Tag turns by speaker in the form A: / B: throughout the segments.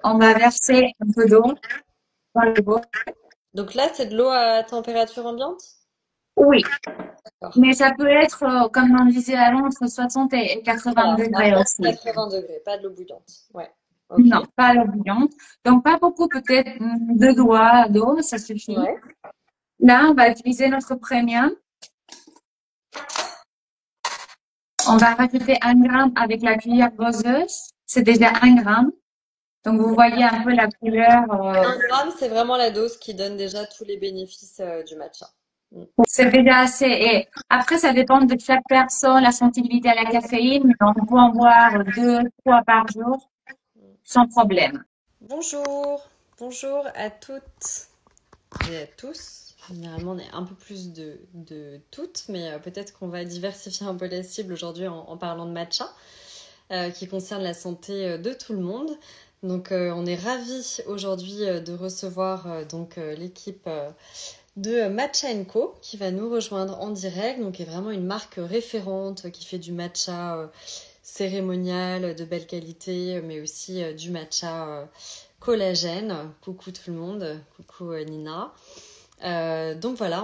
A: On va verser un peu d'eau dans le bol.
B: Donc là, c'est de l'eau à température ambiante?
A: Oui,
B: D'accord.
A: mais ça peut être, comme on disait avant, entre 60 et 80
B: Voilà,
A: degrés
B: à
A: aussi.
B: 80 degrés, pas de l'eau bouillante. Ouais. Ok.
A: Non, pas l'eau bouillante. Donc, pas beaucoup, peut-être 2 doigts d'eau, ça suffit.
B: Ouais.
A: Là, on va utiliser notre premium. On va rajouter 1 gramme avec la cuillère doseuse. C'est déjà 1 gramme. Donc, vous voyez un peu la couleur.
B: 1 gramme, c'est vraiment la dose qui donne déjà tous les bénéfices du matcha. Mm.
A: C'est déjà assez. Et après, ça dépend de chaque personne, la sensibilité à la caféine. Mais on peut en boire 2, 3 par jour sans problème.
B: Bonjour, bonjour à toutes et à tous. Généralement, on est un peu plus de toutes, mais peut-être qu'on va diversifier un peu la cible aujourd'hui en parlant de matcha, qui concerne la santé de tout le monde. Donc, on est ravis aujourd'hui de recevoir l'équipe de Matcha Co qui va nous rejoindre en direct, donc qui est vraiment une marque référente qui fait du matcha cérémonial de belle qualité, mais aussi du matcha collagène. Coucou tout le monde, coucou Nina. Donc voilà,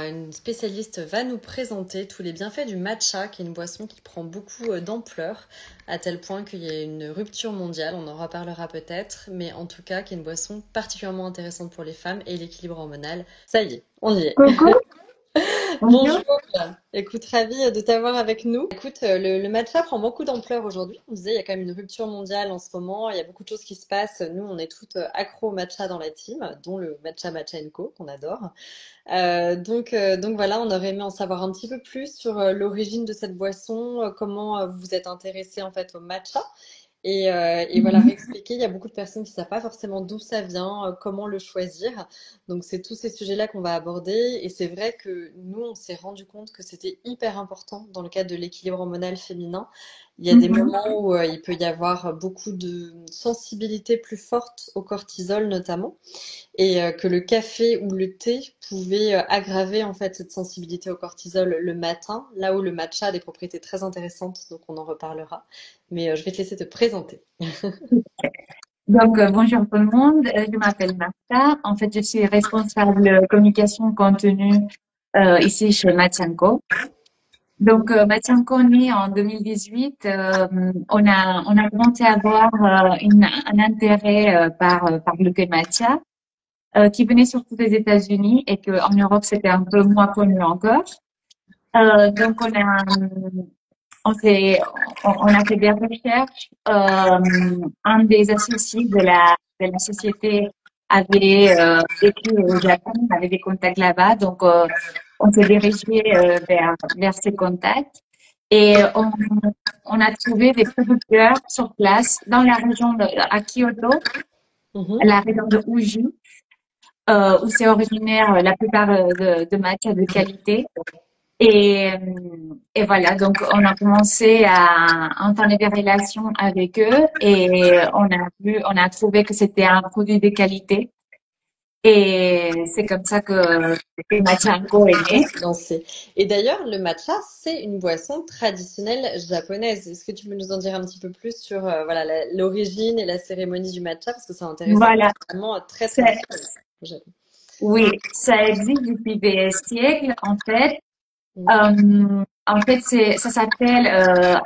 B: une spécialiste va nous présenter tous les bienfaits du matcha, qui est une boisson qui prend beaucoup d'ampleur, à tel point qu'il y a une rupture mondiale, on en reparlera peut-être, mais en tout cas qui est une boisson particulièrement intéressante pour les femmes et l'équilibre hormonal. Ça y est, on y est.
A: Coucou,
B: Bonjour,
A: bonjour.
B: écoute, ravie de t'avoir avec nous. Écoute, le matcha prend beaucoup d'ampleur aujourd'hui. On disait, il y a quand même une rupture mondiale en ce moment, il y a beaucoup de choses qui se passent. Nous, on est toutes accros au matcha dans la team, dont le Matcha Co, qu'on adore. Donc voilà, on aurait aimé en savoir un petit peu plus sur l'origine de cette boisson, comment vous vous êtes intéressé en fait au matcha. Et voilà,
A: Mhm.
B: réexpliquer, il y a beaucoup de personnes qui ne savent pas forcément d'où ça vient, comment le choisir. Donc c'est tous ces sujets-là qu'on va aborder. Et c'est vrai que nous, on s'est rendu compte que c'était hyper important dans le cadre de l'équilibre hormonal féminin. Il y a des
A: Mhm.
B: moments où il peut y avoir beaucoup de sensibilité plus forte au cortisol notamment et que le café ou le thé pouvait aggraver en fait cette sensibilité au cortisol le matin, là où le matcha a des propriétés très intéressantes, donc on en reparlera. Mais je vais te laisser te présenter.
A: Donc, bonjour tout le monde. Je m'appelle Martha. En fait, je suis responsable communication contenu ici chez Matchenko. Donc, Matchenko est né en 2018. On a commencé à avoir un intérêt par le thé matcha qui venait surtout des États-Unis et qu'en Europe, c'était un peu moins connu encore. Donc, on, on a fait des recherches. Un des associés de la société avait vécu au Japon, avait des contacts là-bas, donc on s'est dirigé vers ces contacts et on a trouvé des producteurs sur place dans la région à Kyoto,
B: Mhm.
A: la région de Uji, où c'est originaire la plupart de matcha de qualité. Et voilà, donc on a commencé à entamer des relations avec eux et on a trouvé que c'était un produit de qualité. Et c'est comme ça que Machanko est né.
B: Lancé. Et d'ailleurs, le matcha, c'est une boisson traditionnelle japonaise. Est-ce que tu peux nous en dire un petit peu plus sur voilà, l'origine et la cérémonie du matcha? Parce que c'est intéressant,
A: Voilà.
B: c'est vraiment très
A: C'est-
B: traditionnel au Japon.
A: Oui, ça existe depuis des siècles, en fait.
B: Mhm.
A: Ça s'appelle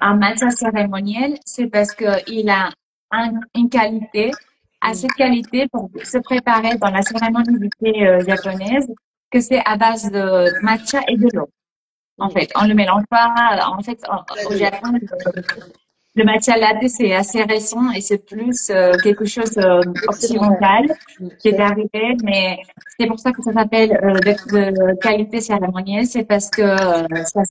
A: un matcha cérémoniel. C'est parce qu'il a une qualité, assez de qualité pour se préparer dans la cérémonie du thé japonaise, que c'est à base de matcha et de l'eau. En
B: Mhm.
A: fait, on le mélange pas. En fait,
B: Pas
A: au
B: de lait.
A: Japon, le matcha latte, c'est assez récent et c'est plus quelque chose
B: Occidental.
A: occidental
B: Mhm.
A: qui
B: Tout
A: est
B: à fait.
A: arrivé, mais c'est pour ça que ça s'appelle de qualité cérémonielle, c'est parce que ça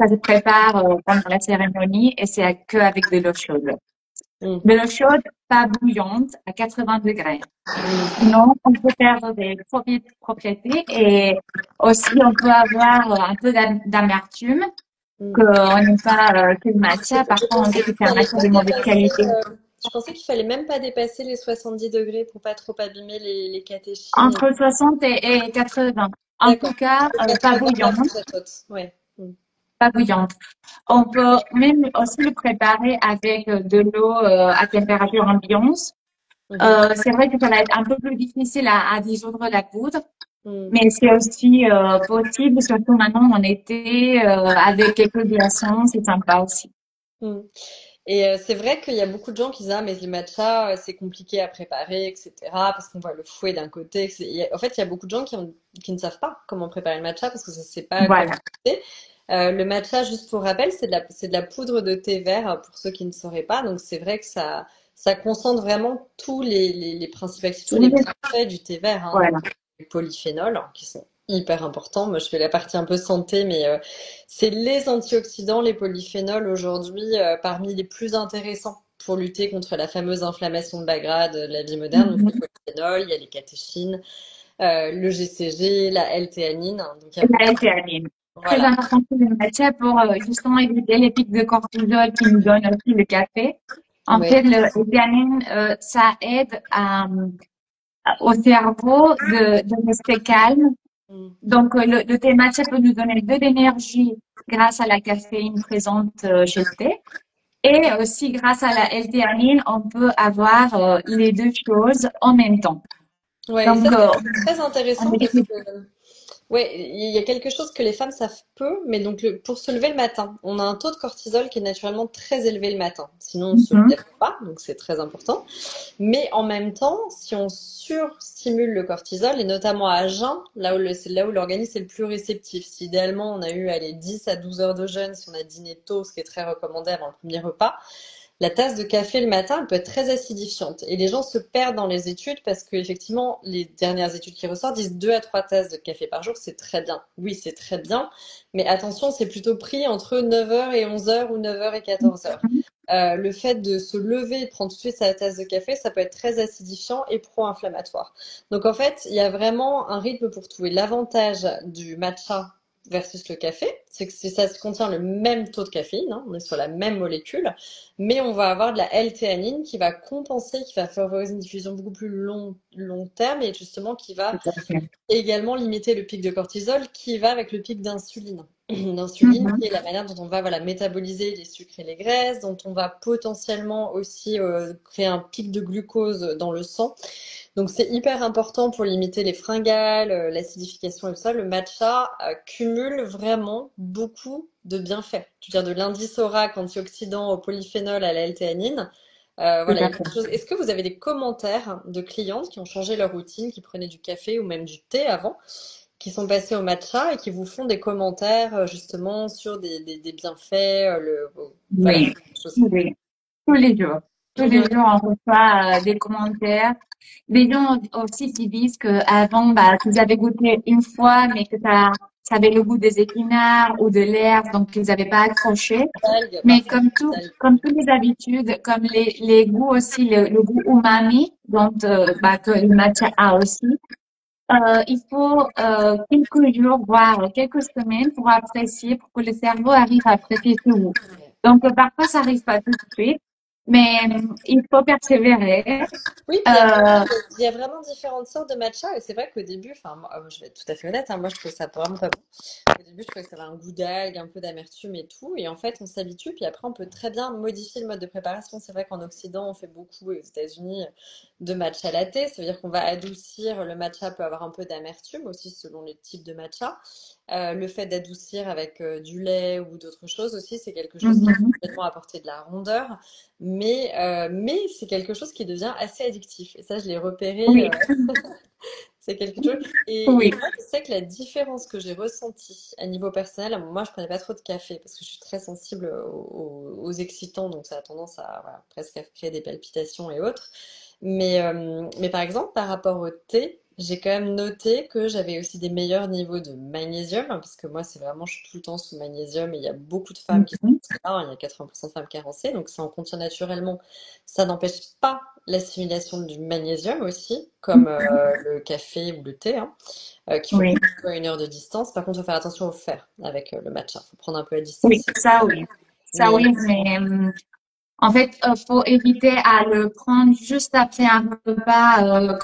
A: se prépare pendant la cérémonie et c'est que avec de l'eau chaude.
B: Mhm.
A: De l'eau chaude, pas bouillante, à 80 degrés.
B: Mhm.
A: Sinon, on peut perdre des propriétés et aussi on peut avoir un peu d'amertume
B: Mhm.
A: qu'on n'aime pas que le matcha. Parfois, on dit que c'est un matcha de mauvaise qualité.
B: Je pensais qu'il fallait même pas dépasser les 70 degrés pour pas trop abîmer les catéchines.
A: Entre 60 et 80. En tout
B: D'accord.
A: cas, pas
B: 80, la
A: bouillante,
B: fourchette haute. Ouais. Mm.
A: pas bouillante. On peut même aussi le préparer avec de l'eau à température ambiante.
B: Mhm.
A: C'est vrai que ça va être un peu plus difficile à dissoudre la poudre,
B: Mhm.
A: mais c'est aussi possible, surtout maintenant en été, avec quelques glaçons, c'est sympa aussi.
B: Mhm. Et c'est vrai qu'il y a beaucoup de gens qui disent, ah, mais le matcha, c'est compliqué à préparer, etc. Parce qu'on voit le fouet d'un côté. En fait, il y a beaucoup de gens qui ne savent pas comment préparer le matcha parce que ça, c'est pas comment
A: Voilà.
B: c'est. Le matcha, juste pour rappel, c'est de la poudre de thé vert pour ceux qui ne sauraient pas. Donc c'est vrai que ça concentre vraiment tous les principes actifs, tous les bienfaits du thé vert, hein. Donc
A: Voilà.
B: les polyphénols qui sont hyper importants. Moi, je fais la partie un peu santé, mais c'est les antioxydants, les polyphénols aujourd'hui parmi les plus intéressants pour lutter contre la fameuse inflammation de bas grade de la vie moderne. Donc les
A: Mhm.
B: polyphénols, il y a les catéchines, le GCG, la L-théanine. Donc il y a
A: La
B: beaucoup.
A: L-théanine. Très
B: Voilà.
A: important pour le matcha pour justement éviter les pics de cortisol qui nous donnent aussi le café. En
B: Oui.
A: fait, le L-théanine, ça aide au cerveau de rester calme.
B: Mm.
A: Donc, le thé matcha peut nous donner de l'énergie grâce à la caféine présente chez le thé. Et aussi, grâce à la L-théanine, on peut avoir les deux choses en même temps.
B: Ouais, et ça
A: Donc,
B: c'est très
A: on
B: intéressant parce
A: équilibre.
B: que ouais, il y a quelque chose que les femmes savent peu, mais donc pour se lever le matin, on a un taux de cortisol qui est naturellement très élevé le matin. Sinon, on ne se
A: Mhm.
B: lève pas, donc c'est très important. Mais en même temps, si on surstimule le cortisol, et notamment à jeun, c'est là où l'organisme est le plus réceptif. Si idéalement on a eu allez, 10 à 12 heures de jeûne, si on a dîné tôt, ce qui est très recommandé avant le premier repas, la tasse de café le matin, elle peut être très acidifiante. Et les gens se perdent dans les études parce que, effectivement, les dernières études qui ressortent disent 2 à 3 tasses de café par jour, c'est très bien. Oui, c'est très bien. Mais attention, c'est plutôt pris entre 9 heures et 11 heures ou 9 heures et 14 heures. Le fait de se lever et de prendre tout de suite sa tasse de café, ça peut être très acidifiant et pro-inflammatoire. Donc en fait, il y a vraiment un rythme pour tout. Et l'avantage du matcha versus le café, c'est que ça contient le même taux de caféine, hein, on est sur la même molécule, mais on va avoir de la L-théanine qui va compenser, qui va favoriser une diffusion beaucoup plus long terme et justement qui va
A: Tout à fait.
B: également limiter le pic de cortisol qui va avec le pic d'insuline. L'insuline qui
A: Mhm.
B: est la manière dont on va voilà, métaboliser les sucres et les graisses, dont on va potentiellement aussi créer un pic de glucose dans le sang. Donc c'est hyper important pour limiter les fringales, l'acidification et tout ça. Le matcha cumule vraiment beaucoup de bienfaits. Je veux dire de l'indice ORAC, antioxydant, au polyphénol, à la L-théanine.
A: Tout
B: Voilà, il y
A: à
B: a
A: fait.
B: quelque chose. Est-ce que vous avez des commentaires de clientes qui ont changé leur routine, qui prenaient du café ou même du thé avant, qui sont passées au matcha et qui vous font des commentaires justement sur des bienfaits, voilà,
A: Oui.
B: des choses.
A: Oui. Tous les jours. Tous les
B: Ouais,
A: jours, on reçoit des commentaires. Des gens aussi qui disent que avant, bah, qu'ils avaient goûté une fois, mais que ça avait le goût des épinards ou de l'herbe, donc ils n'avaient pas accroché.
B: algues,
A: Mais
B: parfois des algues.
A: comme toutes les habitudes, comme les goûts aussi, le goût umami, donc, bah, que le matcha a aussi, il faut quelques jours, voire quelques semaines pour apprécier, pour que le cerveau arrive à apprécier ce goût. Donc, parfois, ça arrive pas tout de suite, mais il faut persévérer.
B: Oui, puis
A: Euh,
B: il y a vraiment différentes sortes de matcha et c'est vrai qu'au début, enfin, je vais être tout à fait honnête, hein, moi je trouvais ça vraiment pas bon. Au début, je trouvais que ça avait un goût d'algue, un peu d'amertume et tout. Et en fait, on s'habitue. Puis après, on peut très bien modifier le mode de préparation. C'est vrai qu'en Occident, on fait beaucoup, et aux États-Unis, de matcha latte. Ça veut dire qu'on va adoucir. Le matcha peut avoir un peu d'amertume aussi selon les types de matcha. Le fait d'adoucir avec du lait ou d'autres choses aussi, c'est quelque chose qui peut
A: mhm.
B: complètement apporter de la rondeur. Mais c'est quelque chose qui devient assez addictif. Et ça, je l'ai repéré.
A: Oui,
B: C'est quelque chose. Et
A: oui,
B: moi, je sais que la différence que j'ai ressentie à niveau personnel, moi, je prenais pas trop de café parce que je suis très sensible aux excitants, donc ça a tendance à voilà, presque à créer des palpitations et autres. Mais par exemple, par rapport au thé, j'ai quand même noté que j'avais aussi des meilleurs niveaux de magnésium, hein, parce que moi, c'est vraiment, je suis tout le temps sous magnésium et il y a beaucoup de femmes qui sont
A: mhm.
B: là, hein, il y a 80% de femmes carencées, donc ça en contient naturellement. Ça n'empêche pas l'assimilation du magnésium aussi, comme le café ou le thé, hein, qu'il faut
A: Oui,
B: prendre à 1 heure de distance. Par contre, il faut faire attention au fer avec le matcha. Il faut prendre un peu à
A: oui,
B: distance.
A: ça oui. Ça
B: Mais
A: oui, mais en fait, faut éviter à le prendre juste après un repas,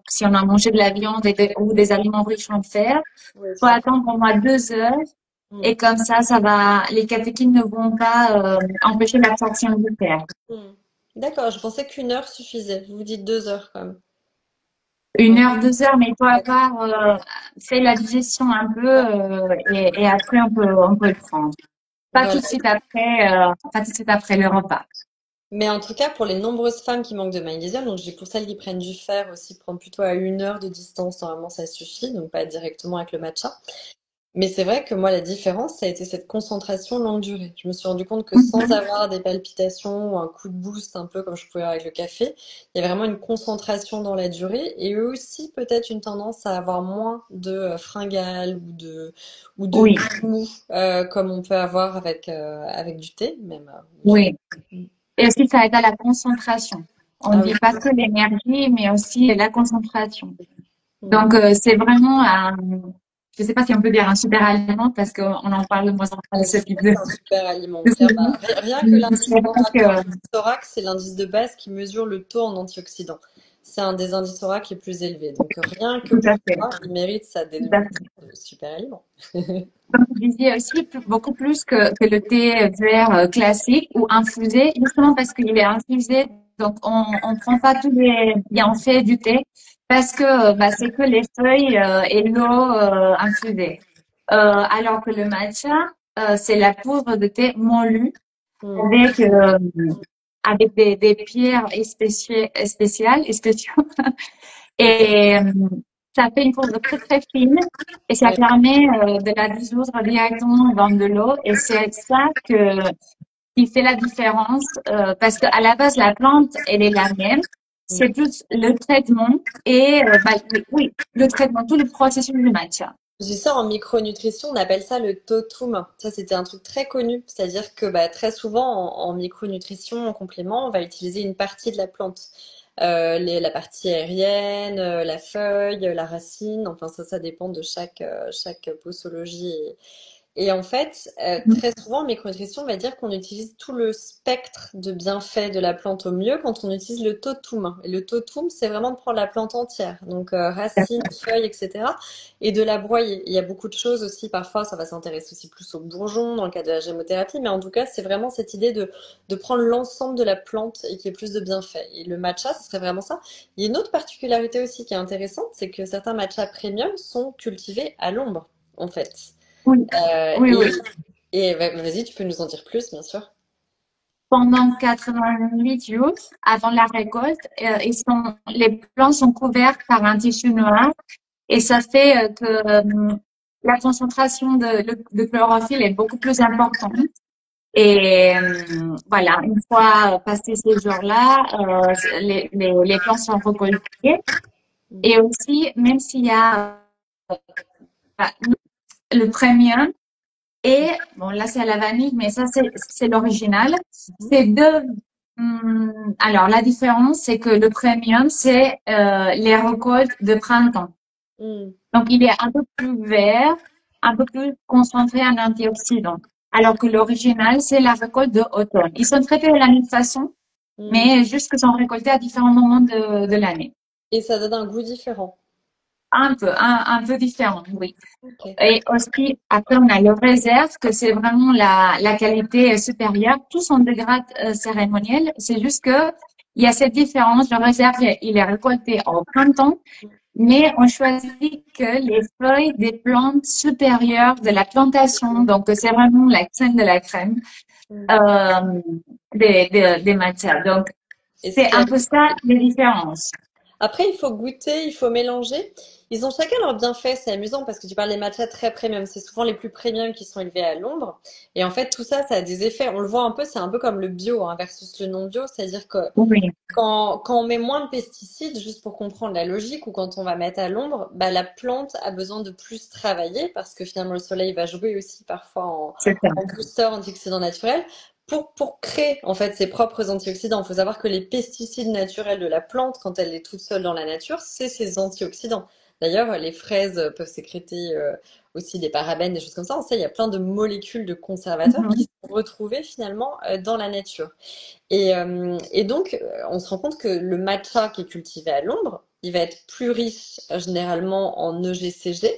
A: si on a mangé de la viande ou des aliments riches en fer.
B: oui,
A: Faut
B: tout à fait.
A: attendre au moins 2 heures
B: Mm,
A: et comme ça va, les catéchines ne vont pas empêcher l'absorption du fer.
B: mm. D'accord, je pensais qu'une heure suffisait. Vous dites 2 heures quand même.
A: Une
B: Ouais,
A: heure, 2 heures, mais il faut
B: d'accord.
A: avoir fait la digestion un peu et après on peut le prendre. Pas tout
B: Voilà.
A: de suite après, pas tout de suite après le repas.
B: Mais en tout cas, pour les nombreuses femmes qui manquent de magnésium, donc je dis pour celles qui prennent du fer aussi, prendre plutôt à 1 heure de distance, normalement ça suffit, donc pas directement avec le matcha. Mais c'est vrai que moi, la différence, ça a été cette concentration longue durée. Je me suis rendu compte que sans
A: Mhm.
B: avoir des palpitations ou un coup de boost, un peu comme je pouvais avoir avec le café, il y a vraiment une concentration dans la durée et eux aussi peut-être une tendance à avoir moins de fringales ou de
A: Oui,
B: coups mous, comme on peut avoir avec du thé, même du
A: oui.
B: lait.
A: Et aussi, ça aide à la concentration. On ne
B: Ah oui.
A: dit pas que l'énergie, mais aussi la concentration.
B: Mm.
A: Donc, c'est vraiment je ne sais pas si on peut dire un super aliment parce qu'on en parle de moins en moins de
B: On
A: ce
B: dit
A: type
B: que c'est un super aliment.
A: de
B: Bah,
A: sujet.
B: rien que
A: Mais
B: l'indice
A: c'est vrai
B: thorac,
A: que,
B: c'est l'indice de base qui mesure le taux en antioxydants. C'est un des indices thorac les plus élevés. Donc rien que
A: tout
B: pour
A: à fait,
B: ça, il mérite sa
A: tout à
B: dénomination
A: fait.
B: de super aliment.
A: Comme vous disiez aussi, beaucoup plus que le thé vert classique ou infusé, justement parce qu'il est infusé, donc on prend pas tous les bienfaits du thé parce que bah, c'est que les feuilles et l'eau infusée. Alors que le matcha, c'est la poudre de thé moulue
B: Hmm.
A: avec, avec des pierres spéciales et spéciaux.
B: C'est ça.
A: Et ça fait une poudre très très fine et ça
B: Ouais.
A: permet de la dissoudre directement dans de l'eau. Et c'est ça qui fait la différence parce qu'à la base, la plante, elle est la même.
B: Hmm.
A: C'est plus le traitement et bah, oui, le traitement, tout le processus du matcha.
B: Je dis ça en micronutrition, on appelle ça le totum. Ça, c'était un truc très connu. C'est-à-dire que bah, très souvent, en micronutrition, en complément, on va utiliser une partie de la plante. La partie aérienne, la feuille, la racine, enfin ça dépend de chaque posologie. Et en fait, très souvent, en micronutrition, on va dire qu'on utilise tout le spectre de bienfaits de la plante au mieux quand on utilise le totum. Et le totum, c'est vraiment de prendre la plante entière, donc racines, feuilles, etc., et de la broyer. Il y a beaucoup de choses aussi, parfois, ça va s'intéresser aussi plus aux bourgeons dans le cas de la gémothérapie, mais en tout cas, c'est vraiment cette idée de prendre l'ensemble de la plante et qu'il y ait plus de bienfaits. Et le matcha, ce serait vraiment ça. Il y a une autre particularité aussi qui est intéressante, c'est que certains matchas premium sont cultivés à l'ombre, en fait.
A: Oui,
B: Euh,
A: oui,
B: et
A: oui.
B: vas-y, tu peux nous en dire plus, bien sûr.
A: Pendant 88 jours avant la récolte, les plants sont couverts par un tissu noir et ça fait que la concentration de chlorophylle est beaucoup plus importante. Et voilà, une fois passé ces jours-là, les plants sont récoltés. Et aussi, même s'il y a bah, le premium et, bon là c'est à la vanille, mais ça c'est l'original, c'est deux. Alors la différence, c'est que le premium, c'est les récoltes de printemps.
B: Mm.
A: Donc, il est un peu plus vert, un peu plus concentré en antioxydants. Alors que l'original, c'est la récolte de automne. Ils sont traités de la même façon,
B: Mm.
A: mais juste qu'ils sont récoltés à différents moments de l'année.
B: Et ça donne un goût différent.
A: Un peu différent, oui.
B: Ok.
A: Et aussi, après, on a le réserve, que c'est vraiment la qualité supérieure. Tous sont de grade cérémoniel. C'est juste que il y a cette différence. Le réserve, il est récolté au printemps. Mais on choisit que les feuilles des plantes supérieures de la plantation, donc c'est vraiment la crème de la crème
B: Mm.
A: euh, des matières. Donc
B: Et ce
A: c'est
B: qui est
A: un peu ça les différences.
B: Après, il faut goûter, il faut mélanger. Ils ont chacun leurs bienfaits. C'est amusant parce que tu parles des matchas très premium. C'est souvent les plus premium qui sont élevés à l'ombre. Et en fait, tout ça, ça a des effets. On le voit un peu, c'est un peu comme le bio hein, versus le non bio. C'est-à-dire que
A: Oui,
B: quand on met moins de pesticides, juste pour comprendre la logique, ou quand on va mettre à l'ombre, bah, la plante a besoin de plus travailler parce que finalement le soleil va jouer aussi parfois
A: c'est ça.
B: en booster antioxydant naturel pour créer en fait ses propres antioxydants. Il faut savoir que les pesticides naturels de la plante, quand elle est toute seule dans la nature, c'est ses antioxydants. D'ailleurs, les fraises peuvent sécréter aussi des parabènes, des choses comme ça. On sait, il y a plein de molécules de conservateurs qui
A: Mhm.
B: sont retrouvées finalement dans la nature. Et donc, on se rend compte que le matcha qui est cultivé à l'ombre, il va être plus riche généralement en EGCG,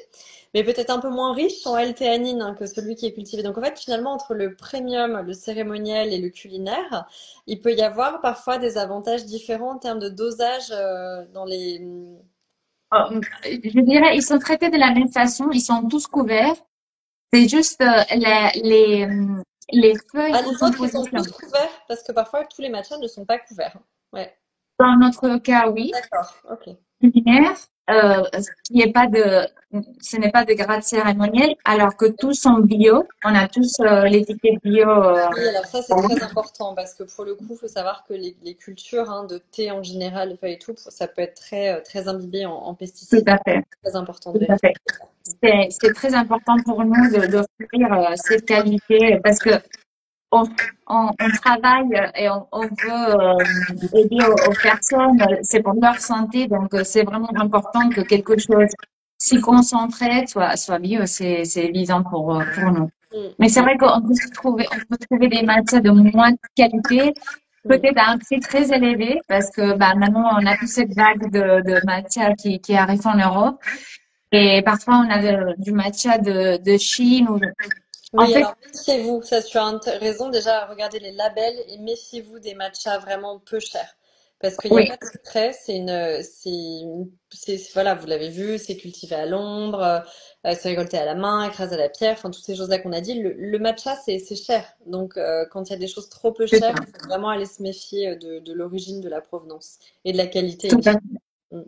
B: mais peut-être un peu moins riche en L-théanine hein, que celui qui est cultivé. Donc en fait, finalement, entre le premium, le cérémoniel et le culinaire, il peut y avoir parfois des avantages différents en termes de dosage dans les...
A: Je dirais, ils sont traités de la même façon, ils sont tous couverts. C'est juste les feuilles
B: Ah,
A: où
B: les
A: sont
B: autres, ils sont tous
A: positionnés.
B: couverts parce que parfois tous les matchas ne sont pas couverts. Ouais,
A: Dans notre cas, oui,
B: d'accord, ok.
A: culinaire, il n'y a pas de, ce n'est pas de grade cérémoniel, alors que tous sont bio. On a tous l'étiquette bio.
B: Oui, alors ça c'est très important parce que pour le coup, il faut savoir que les cultures hein, de thé en général, de feuilles et tout, ça peut être très imbibé en
A: Tout
B: pesticides.
A: à fait,
B: C'est très important de
A: tout à
B: vérifier.
A: fait. C'est très important pour nous d'offrir cette qualité parce que on, on travaille et on veut aider aux personnes, c'est pour leur santé, donc c'est vraiment important que quelque chose si concentré soit bio, c'est évident pour nous.
B: Mm,
A: Mais c'est
B: mm,
A: vrai qu'on peut trouver des matières de moins de qualité,
B: mm.
A: peut-être à un prix très élevé, parce que bah, maintenant on a toute cette vague de matières qui arrive en Europe. Et parfois on a du matcha de Chine ou en
B: Oui,
A: fait,
B: alors méfiez-vous, ça tu as raison déjà à regarder les labels et méfiez-vous des matchas vraiment peu chers. Parce qu'il n'y a
A: oui,
B: pas de secret, voilà, vous l'avez vu, c'est cultivé à l'ombre, c'est récolté à la main, écrasé à la pierre, enfin toutes ces choses-là qu'on a dit. Le matcha, c'est cher. Donc quand il y a des choses trop peu
A: c'est
B: chères,
A: ça.
B: il faut vraiment aller se méfier de l'origine, de la provenance et de la qualité
A: Tout
B: in
A: à
B: fine.
A: fait.
B: Mm.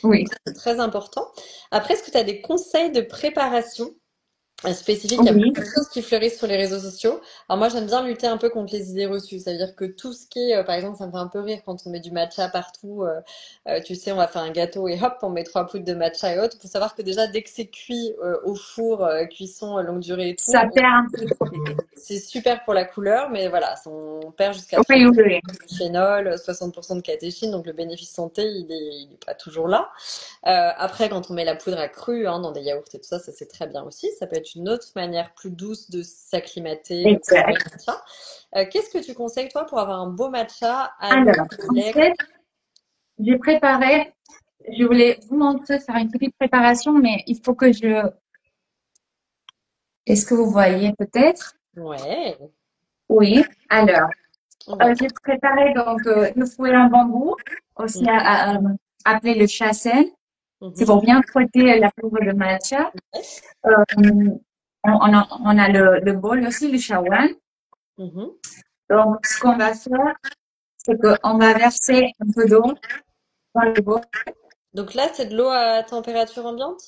A: Oui,
B: Donc ça, c'est très important. Après, est-ce que tu as des conseils de préparation? Spécifique, il y a
A: oui,
B: beaucoup de choses qui fleurissent sur les réseaux sociaux. Alors moi, j'aime bien lutter un peu contre les idées reçues. Ça veut dire que tout ce qui est, par exemple, ça me fait un peu rire quand on met du matcha partout. Tu sais, on va faire un gâteau et hop, on met 3 poudres de matcha et autres. Il faut savoir que déjà, dès que c'est cuit au four, cuisson longue durée et tout,
A: ça perd un peu.
B: c'est super pour la couleur, mais voilà, on perd jusqu'à
A: Oui,
B: 30%
A: oui, oui.
B: de phénol, 60% de catéchine, donc le bénéfice santé, il est pas toujours là. Après, quand on met la poudre à cru hein, dans des yaourts et tout ça, ça c'est très bien aussi. Ça peut être une autre manière plus douce de s'acclimater au
A: Exact.
B: matcha. Qu'est-ce que tu conseilles toi pour avoir un beau matcha à l'eau,
A: Alors,
B: au
A: en
B: lait?
A: fait, j'ai préparé, je voulais vous montrer, faire une petite préparation, mais il faut que est-ce que vous voyez peut-être?
B: Ouais.
A: Oui. Alors,
B: On voit.
A: j'ai préparé donc le fouet en bambou, aussi
B: Mhm,
A: appelé le chassen. C'est
B: mhm,
A: pour bien frotter la poudre de matcha.
B: ouais,
A: Euh, on a le bol aussi, le shawan.
B: mhm.
A: Donc, ce qu'on va faire, c'est qu'on va verser un peu d'eau dans le bol.
B: Donc là, c'est de l'eau à température ambiante?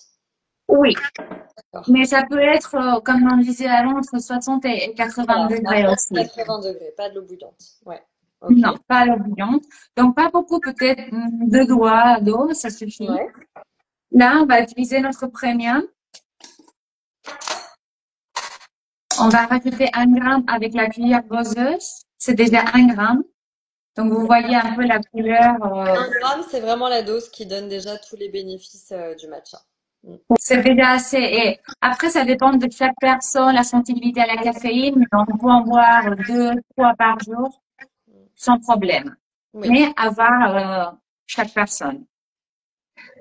A: Oui,
B: D'accord.
A: mais ça peut être, comme on disait avant, entre 60 et 80
B: Voilà, à
A: degrés
B: fond
A: aussi.
B: 80 degrés, pas de l'eau bouillante. Ouais. Ok.
A: Non, pas l'eau bouillante. Donc, pas beaucoup, peut-être 2 doigts d'eau, ça suffit.
B: Ouais.
A: Là, on va utiliser notre premium. On va rajouter 1 gramme avec la cuillère boseuse. C'est déjà 1 gramme. Donc, vous voyez un peu la couleur.
B: 1 gramme, c'est vraiment la dose qui donne déjà tous les bénéfices du matcha. Mm.
A: C'est déjà assez. Et après, ça dépend de chaque personne, la sensibilité à la caféine. Mais on peut en boire 2, 3 par jour sans problème.
B: Oui.
A: Mais à voir chaque personne.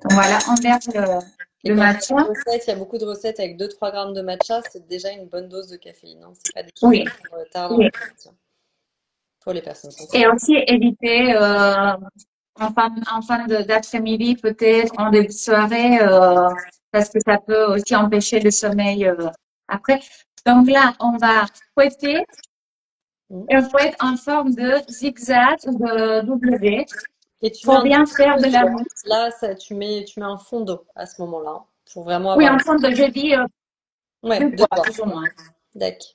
A: Donc voilà, on verse
B: Et
A: le
B: quand je vois
A: matcha.
B: des recettes, il y a beaucoup de recettes avec 2-3 grammes de matcha, c'est déjà une bonne dose de caféine. Hein. C'est pas des choses
A: Oui,
B: qui sont tard dans
A: oui.
B: le quotidien pour les personnes
A: Et
B: sensibles.
A: aussi éviter en fin d'après-midi, peut-être en début de soirée, parce que ça peut aussi empêcher le sommeil après. Donc là, on va fouetter
B: Mm.
A: et on fouette en forme de zigzag ou de W
B: Et tu mets
A: pour
B: un
A: bien
B: tout petit
A: faire
B: peu
A: de la
B: d'eau. Hein.
A: mousse.
B: Là, tu mets un fond d'eau à ce moment-là, hein, pour vraiment
A: Oui,
B: avoir
A: en
B: une...
A: forme de, je dis,
B: Ouais,
A: 2 fois,
B: doigts.
A: plus ou moins.
B: D'accord.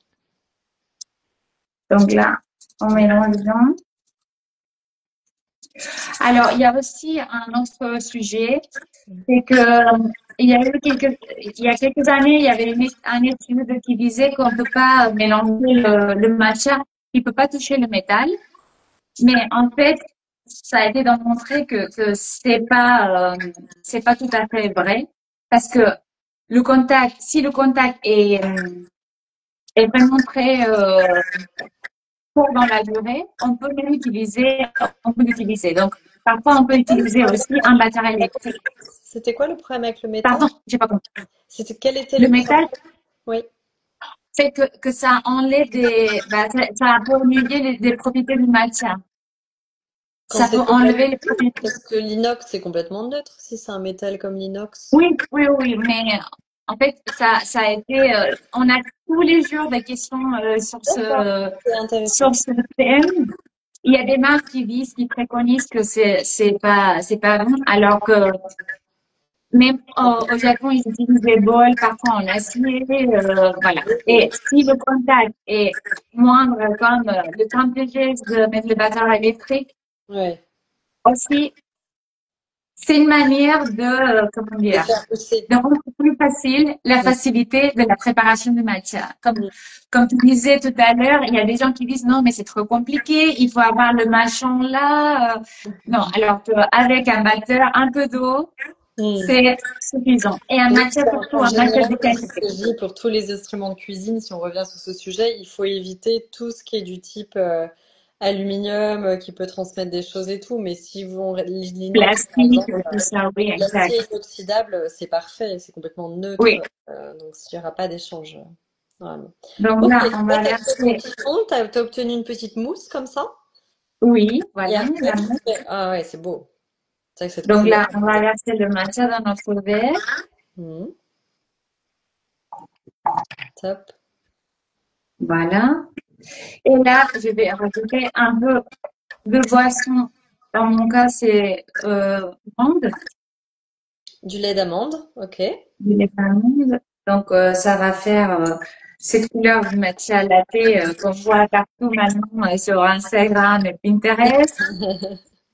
A: Donc là, on mélange bien. Alors, il y a aussi un autre sujet, c'est que il y a quelques années, il y avait une étude qui disait qu'on ne peut pas mélanger le matcha, il ne peut pas toucher le métal. Mais en fait, ça a été démontré que c'est pas tout à fait vrai, parce que si le contact est vraiment très court dans la durée, on peut l'utiliser. Donc, parfois on peut utiliser aussi un batteur électrique.
B: C'était quoi le problème avec le métal?
A: Pardon, j'ai pas compris.
B: Quel était
A: Le
B: le problème?
A: métal,
B: Oui,
A: c'est que ça enlève ça peut enlever des propriétés du matcha.
B: quand
A: Ça peut
B: c'est
A: enlever
B: complètement
A: les
B: neutre,
A: propriétés.
B: parce que l'inox c'est complètement neutre si c'est un métal comme l'inox.
A: Oui, oui, oui, mais en fait, ça a été, on a tous les jours des questions
B: D'accord, c'est
A: sur
B: intéressant.
A: ce thème. Il y a des marques qui préconisent que c'est pas bon, alors que même au Japon, ils utilisent des bols parfois en acier, voilà. Et si le contact est moindre, comme le simple geste de mettre le batteur électrique,
B: Ouais,
A: aussi, c'est une manière comment
B: de
A: dire,
B: faire pousser.
A: de rendre plus facile la
B: Mm,
A: facilité de la préparation du matcha.
B: mm.
A: Comme tu disais tout à l'heure, il y a des gens qui disent non, mais c'est trop compliqué, il faut avoir le machin là. Non, alors qu'avec un batteur, un peu d'eau,
B: Mm.
A: c'est suffisant. Et un
B: Oui,
A: matcha surtout,
B: en
A: un matcha
B: général,
A: de
B: c'est ce
A: qualité.
B: que je dis pour tous les instruments de cuisine, si on revient sur ce sujet, il faut éviter tout ce qui est du type aluminium, qui peut transmettre des choses et tout. Mais si vous, l'inox par
A: Plastique,
B: exemple,
A: tout ça, oui,
B: l'acier
A: exact.
B: inoxydable, c'est parfait, c'est complètement neutre,
A: Oui.
B: donc il n'y aura pas d'échange, normalement.
A: Donc
B: Ok,
A: là, on
B: là,
A: va
B: tu as fait ton
A: verser,
B: chiffon, tu as obtenu une petite mousse comme ça,
A: oui,
B: et
A: voilà,
B: après,
A: la mousse.
B: ah ouais, c'est beau. C'est vrai que cette
A: Donc
B: couleur.
A: là, on va verser le matcha dans notre verre.
B: Mhm, top.
A: Voilà. Et là, je vais rajouter un peu de boisson. Dans mon cas, c'est amande,
B: Du lait d'amande, ok.
A: du lait d'amande. Donc, ça va faire cette couleur du matcha latte qu'on voit partout maintenant sur Instagram et Pinterest.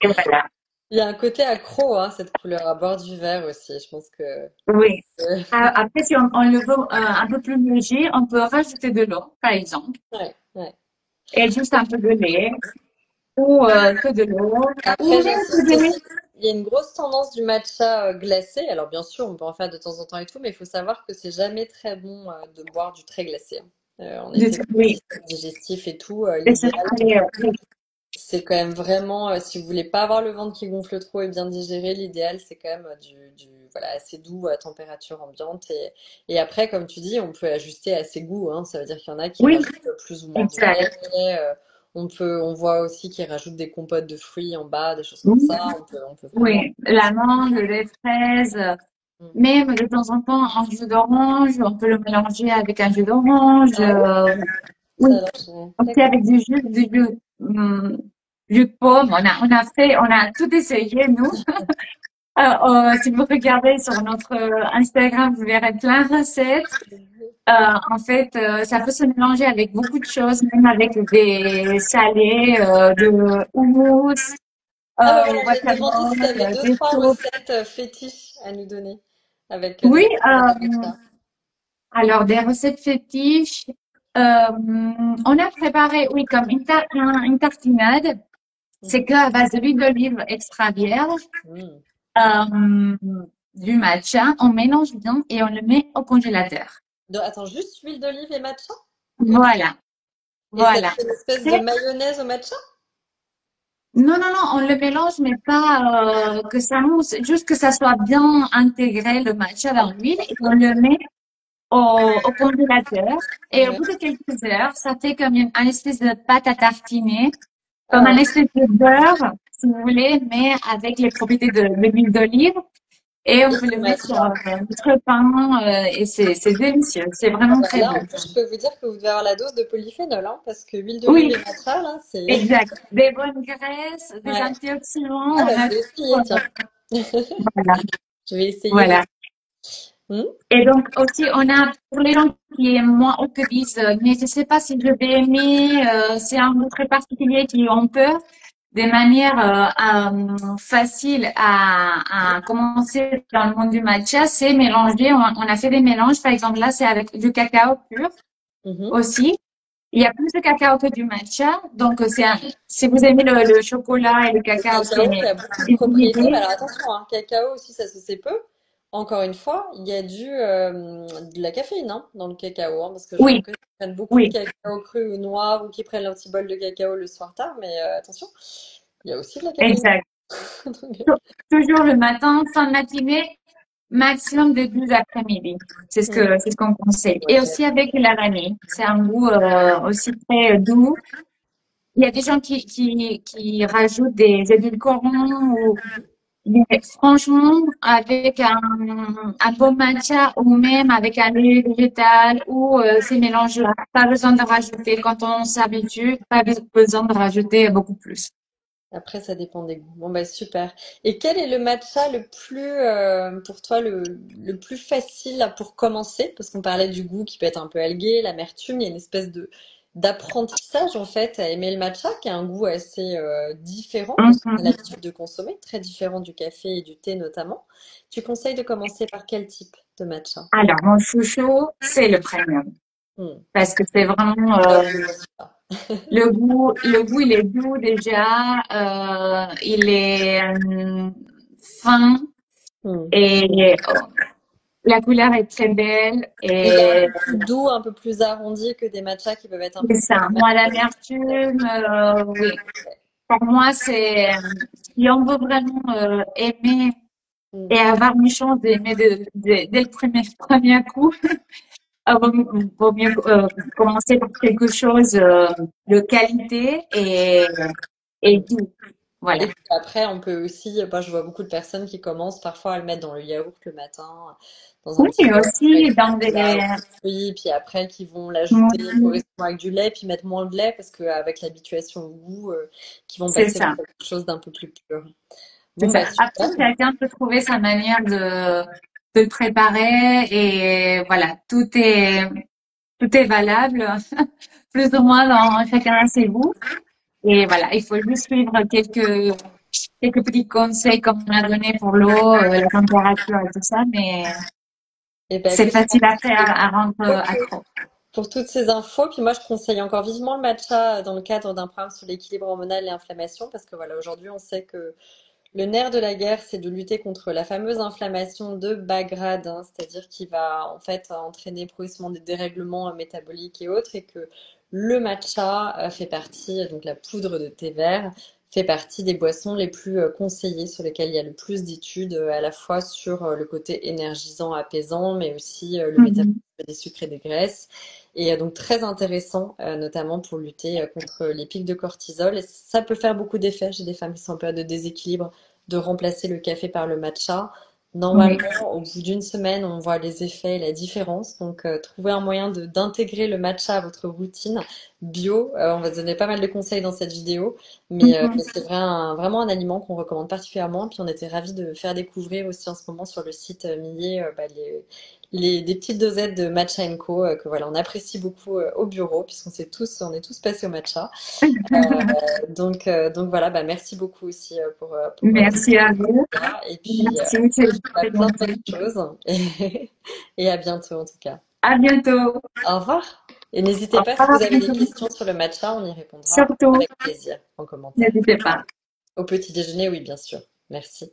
A: Et voilà.
B: Il y a un côté accro, hein, cette couleur, à boire du verre aussi. Je pense que.
A: Oui.
B: euh,
A: Après, si on le veut un peu plus léger, on peut rajouter de l'eau, par exemple,
B: Ouais, ouais.
A: et juste un peu de lait, ou que de l'eau, ou
B: Après,
A: même que
B: j'insiste
A: de
B: aussi,
A: lait.
B: il y a une grosse tendance du matcha glacé. Alors, bien sûr, on peut en faire de temps en temps et tout, mais il faut savoir que c'est jamais très bon de boire du très glacé, hein. En effet, pour le
A: Oui.
B: système digestif et tout,
A: Et c'est
B: l'idéal,
A: très,
B: c'est quand même vraiment, si vous voulez pas avoir le ventre qui gonfle trop et bien digérer, l'idéal c'est quand même voilà, assez doux à température ambiante. Et après, comme tu dis, on peut ajuster à ses goûts, hein. Ça veut dire qu'il y en a qui
A: oui,
B: rajoutent plus ou moins de
A: exact.
B: lait. On voit aussi qu'ils rajoutent des compotes de fruits en bas, des choses comme
A: Oui,
B: ça. On peut vraiment.
A: oui. L'amande, les fraises,
B: Mm.
A: même de temps en temps un jus d'orange, on peut le mélanger avec un jus d'orange.
B: Ah oui, ça
A: Oui,
B: alors, ouais.
A: aussi
B: D'accord.
A: avec jus de pomme. On a tout essayé, nous. Si vous regardez sur notre Instagram, vous verrez plein de recettes. En fait, ça peut se mélanger avec beaucoup de choses, même avec des salés, de houmous,
B: Ah bah voilà, j'allais te demander si tu
A: guacamole,
B: avais deux,
A: des
B: trois
A: soupes.
B: recettes fétiches à nous donner avec des
A: Oui,
B: recettes de matcha.
A: alors des recettes fétiches. On a préparé, oui, comme une tartinade. C'est
B: Mhm.
A: qu'à base d'huile d'olive extra vierge,
B: Mm.
A: euh, du matcha, on mélange bien et on le met au congélateur.
B: Attends, juste huile d'olive et matcha? Extra.
A: Voilà,
B: Et ça te
A: voilà.
B: fait une espèce de
A: C'est
B: mayonnaise au matcha?
A: Non, non, non, on le mélange, mais pas que ça mousse, juste que ça soit bien intégré, le matcha dans l'huile, et on le met au congélateur. Et au
B: Ouais.
A: bout de quelques heures, ça fait comme une espèce de pâte à tartiner, comme
B: Ah
A: un
B: ouais.
A: espèce de beurre, si vous voulez, mais avec les propriétés de l'huile d'olive. Et on
B: Et
A: peut le
B: du
A: mettre sur
B: matcha.
A: notre pain, et c'est délicieux. C'est
B: Ah
A: vraiment
B: bah
A: très
B: là,
A: bon.
B: en plus, je peux vous dire que vous devez avoir la dose de polyphénol, hein, parce que huile d'olive
A: Oui,
B: et matcha, là, c'est.
A: exact. Des bonnes graisses, des
B: Ouais.
A: antioxydants,
B: Ah bah
A: on a
B: je vais
A: tout.
B: essayer, tiens.
A: Voilà.
B: Je vais essayer de.
A: Voilà.
B: Hmm.
A: Et donc aussi, on a pour les gens qui aiment moins ou qui disent, mais je sais pas si je vais aimer, c'est un goût très particulier, qui ont peur, des manières faciles à commencer dans le monde du matcha, c'est mélanger. On a fait des mélanges, par exemple là, c'est avec du cacao pur
B: Mhm.
A: aussi. Il y a plus de cacao que du matcha, donc si vous aimez le chocolat et le
B: Le
A: cacao,
B: cacao qui a beaucoup de
A: c'est une
B: propriétés. Mais
A: idée.
B: alors attention, hein, cacao aussi, ça se sait peu. Encore une fois, il y a de la caféine, hein, dans le cacao, hein, parce que j'ai
A: Oui,
B: l'impression qu'ils prennent beaucoup de
A: oui,
B: cacao cru ou noir ou qu'ils prennent leur petit bol de cacao le soir tard. Mais attention, il y a aussi de la caféine.
A: exact. Toujours le matin, fin de matinée, maximum de 12 après-midi. C'est ce qu'on conseille. Et
B: Ok.
A: aussi avec l'araignée. C'est un goût aussi très doux. Il y a des gens qui rajoutent des édulcorants ou mais franchement, avec un bon matcha ou même avec un lait végétal ou ces mélanges-là, pas besoin de rajouter. Quand on s'habitue, pas besoin de rajouter beaucoup plus.
B: Après, ça dépend des goûts. Bon, bah super. Et quel est le matcha le plus, pour toi, le plus facile là, pour commencer? Parce qu'on parlait du goût qui peut être un peu algué, l'amertume. Il y a une espèce de d'apprentissage en fait à aimer le matcha, qui a un goût assez différent de ce qu'on a
A: Mhm.
B: l'habitude de consommer, très différent du café et du thé notamment. Tu conseilles de commencer par quel type de matcha?
A: Alors, mon chouchou, c'est le premium.
B: Hmm.
A: Parce que c'est vraiment le goût, il est doux déjà, il est fin
B: Hmm.
A: et la couleur est très belle
B: Il est un
A: et
B: peu plus doux, un peu plus arrondi que des matchas qui peuvent être un peu
A: c'est
B: plus
A: ça. Moi, l'amertume, oui. Pour moi, si on veut vraiment aimer
B: Hmm.
A: et avoir une chance d'aimer dès le premier coup, vaut mieux commencer par quelque chose de qualité et doux. Voilà.
B: Et puis après, on peut aussi, moi je vois beaucoup de personnes qui commencent parfois à le mettre dans le yaourt le matin, dans un
A: Oui,
B: petit bol
A: aussi
B: avec
A: dans
B: du chocolat
A: des...
B: ou des fruits, puis après qui vont l'ajouter
A: Oui,
B: progressivement avec du lait, puis mettre moins de lait parce qu'avec l'habituation au goût, qui vont
A: c'est
B: passer vers
A: ça.
B: quelque chose d'un peu plus pur.
A: C'est
B: Bon
A: ça.
B: bah
A: Après,
B: super.
A: chacun peut trouver sa manière de le préparer et voilà, tout est valable, plus ou moins dans chacun a ses goûts. Et voilà, il faut juste suivre quelques petits conseils comme on a donné pour l'eau, la température et tout ça, mais
B: Et ben
A: c'est
B: écoute,
A: facile après à rendre
B: ok.
A: accro.
B: Pour toutes ces infos, puis moi je conseille encore vivement le matcha dans le cadre d'un programme sur l'équilibre hormonal et l'inflammation, parce que voilà, aujourd'hui on sait que le nerf de la guerre, c'est de lutter contre la fameuse inflammation de bas grade, hein, c'est-à-dire qui va en fait entraîner progressivement des dérèglements métaboliques et autres, et que le matcha fait partie, donc la poudre de thé vert, fait partie des boissons les plus conseillées, sur lesquelles il y a le plus d'études, à la fois sur le côté énergisant, apaisant, mais aussi le métabolisme
A: Mhm.
B: des sucres et des graisses. Et donc très intéressant, notamment pour lutter contre les pics de cortisol. Et ça peut faire beaucoup d'effets chez des femmes qui sont en période de déséquilibre, de remplacer le café par le matcha.
A: Oui.
B: Normalement, au bout d'une semaine, on voit les effets et la différence. Donc, trouver un moyen d'intégrer le matcha à votre routine bio. On va se donner pas mal de conseils dans cette vidéo, mais
A: Mhm.
B: c'est vraiment un aliment qu'on recommande particulièrement. Puis, on était ravis de faire découvrir aussi en ce moment sur le site Millet des petites dosettes de matcha Co. Que voilà, on apprécie beaucoup au bureau, puisqu'on on est tous passés au matcha. Donc voilà, bah merci beaucoup aussi pour
A: Merci à vous.
B: ça. Et puis
A: Merci, c'est
B: bah,
A: très
B: plein de
A: gentil.
B: bonnes choses. Et à bientôt en tout cas.
A: À bientôt.
B: Au revoir. Et
A: Au
B: n'hésitez pas si
A: revoir,
B: vous
A: à
B: avez des
A: bientôt.
B: questions sur le matcha, on y répondra
A: Surtout,
B: avec plaisir en commentaire.
A: n'hésitez pas.
B: Au petit déjeuner, oui, bien sûr. Merci.